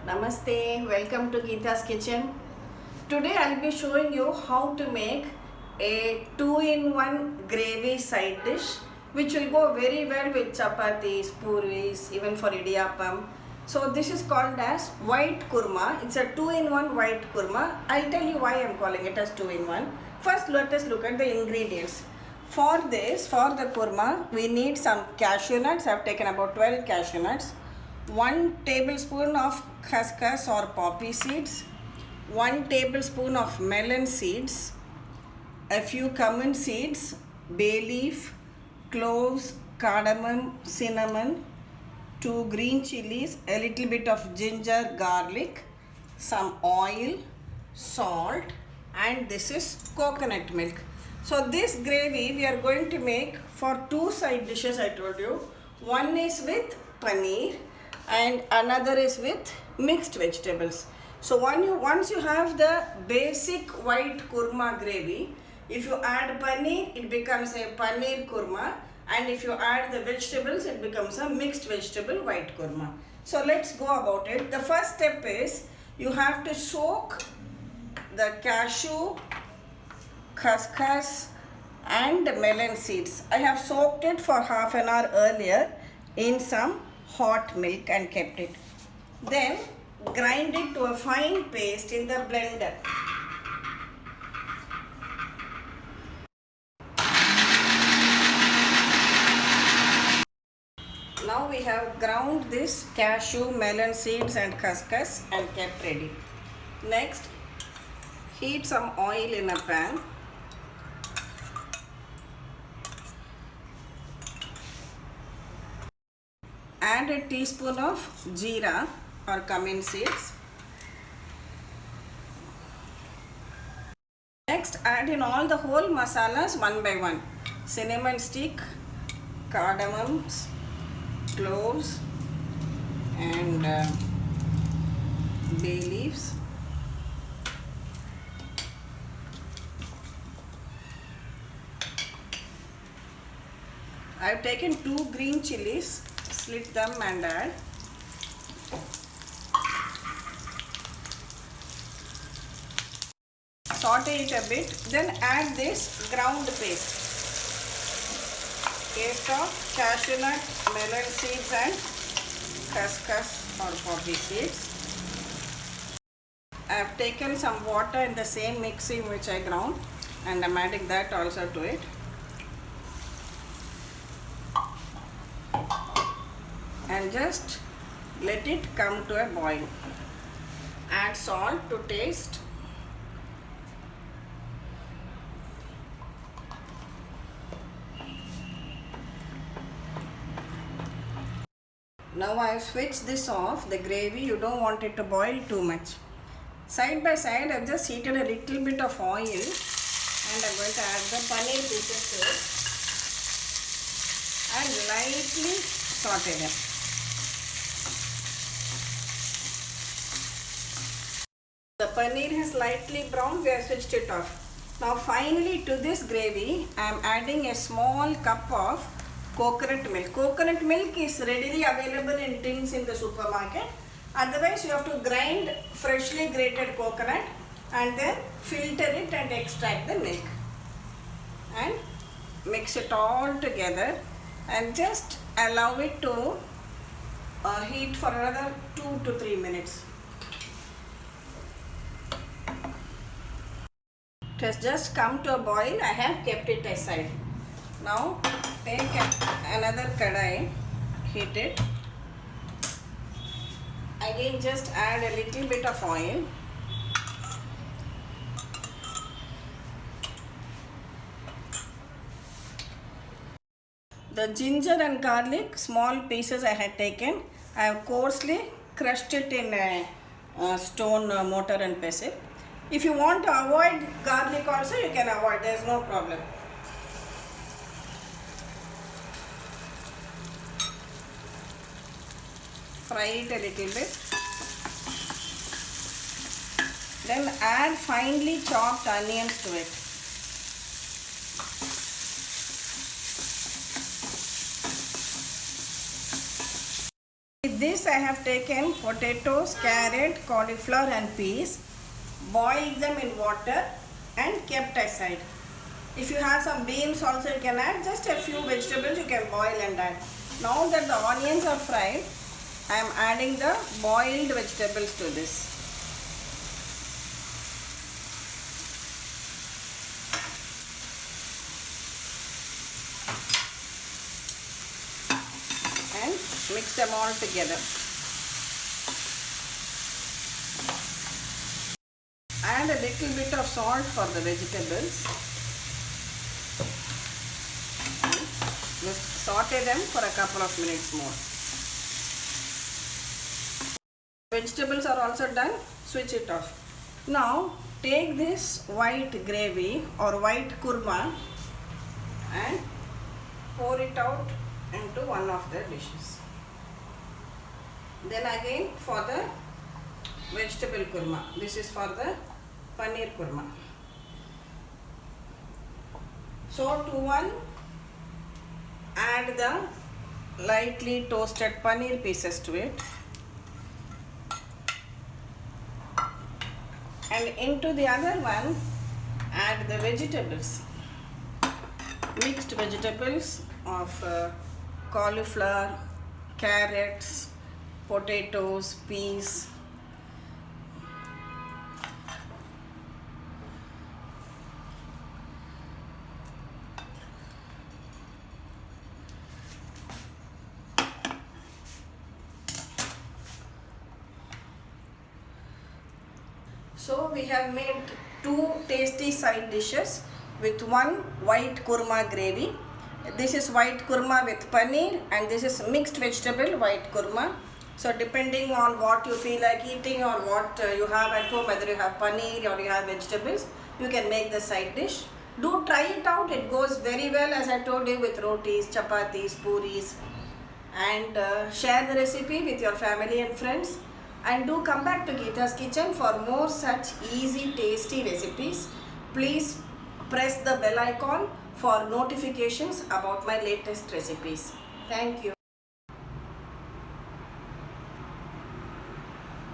Namaste, welcome to Geeta's Kitchen. Today I'll be showing you how to make a 2-in-1 gravy side dish which will go very well with chapatis, puris, even for idiyappam. So this is called as White Kurma. It's a 2-in-1 White Kurma. I'll tell you why I'm calling it as 2-in-1. First let us look at the ingredients. For this, for the kurma, we need some cashew nuts. I've taken about 12 cashew nuts. 1 tablespoon of khuskhus or poppy seeds, 1 tablespoon of melon seeds, a few cumin seeds, bay leaf, cloves, cardamom, cinnamon, 2 green chilies, a little bit of ginger, garlic, some oil, salt, and this is coconut milk. So this gravy we are going to make for 2 side dishes I told you. One is with paneer and another is with mixed vegetables. So once you have the basic white kurma gravy, if you add paneer, it becomes a paneer kurma, and if you add the vegetables, it becomes a mixed vegetable white kurma. So let's go about it. The first step is you have to soak the cashew, khuskhus and melon seeds. I have soaked it for half an hour earlier in some hot milk and kept it. Then grind it to a fine paste in the blender. Now we have ground this cashew, melon seeds and khuskhus and kept ready. Next, heat some oil in a pan. Add a teaspoon of jeera or cumin seeds. Next, add in all the whole masalas one by one. Cinnamon stick, cardamoms, cloves and bay leaves. I have taken 2 green chilies, slit them and add. Saute it a bit, then add this ground paste. Paste of cashew nut, melon seeds and khuskhus or poppy seeds. I have taken some water in the same mixie which I ground and I am adding that also to it. And just let it come to a boil. Add salt to taste. Now I have switched this off, the gravy. You don't want it to boil too much. Side by side I have just heated a little bit of oil and I am going to add the paneer pieces to it and lightly saute them. The paneer has slightly browned, we have switched it off. Now finally to this gravy, I am adding a small cup of coconut milk. Coconut milk is readily available in tins in the supermarket. Otherwise you have to grind freshly grated coconut and then filter it and extract the milk. And mix it all together and just allow it to heat for another 2 to 3 minutes. It has just come to a boil. I have kept it aside. Now take another kadai, heat it. Again just add a little bit of oil. The ginger and garlic, small pieces I had taken. I have coarsely crushed it in a stone mortar and pestle. If you want to avoid garlic also, you can avoid, there is no problem. Fry it a little bit. Then add finely chopped onions to it. With this I have taken potatoes, carrot, cauliflower and peas, boiled them in water and kept aside. If you have some beans also you can add, just a few vegetables you can boil and add. Now that the onions are fried, I am adding the boiled vegetables to this. And mix them all together. Add a little bit of salt for the vegetables. Just saute them for a couple of minutes more. Vegetables are also done, switch it off. Now take this white gravy or white kurma and pour it out into one of the dishes. Then again for the vegetable kurma. This is for the paneer kurma. So to one, add the lightly toasted paneer pieces to it. And into the other one, add the vegetables. Mixed vegetables of cauliflower, carrots, potatoes, peas. So we have made two tasty side dishes with one white kurma gravy. This is white kurma with paneer and this is mixed vegetable white kurma. So depending on what you feel like eating or what you have at home, whether you have paneer or you have vegetables, you can make the side dish. Do try it out. It goes very well, as I told you, with rotis, chapatis, puris. And share the recipe with your family and friends. And do come back to Geeta's Kitchen for more such easy, tasty recipes. Please press the bell icon for notifications about my latest recipes. Thank you.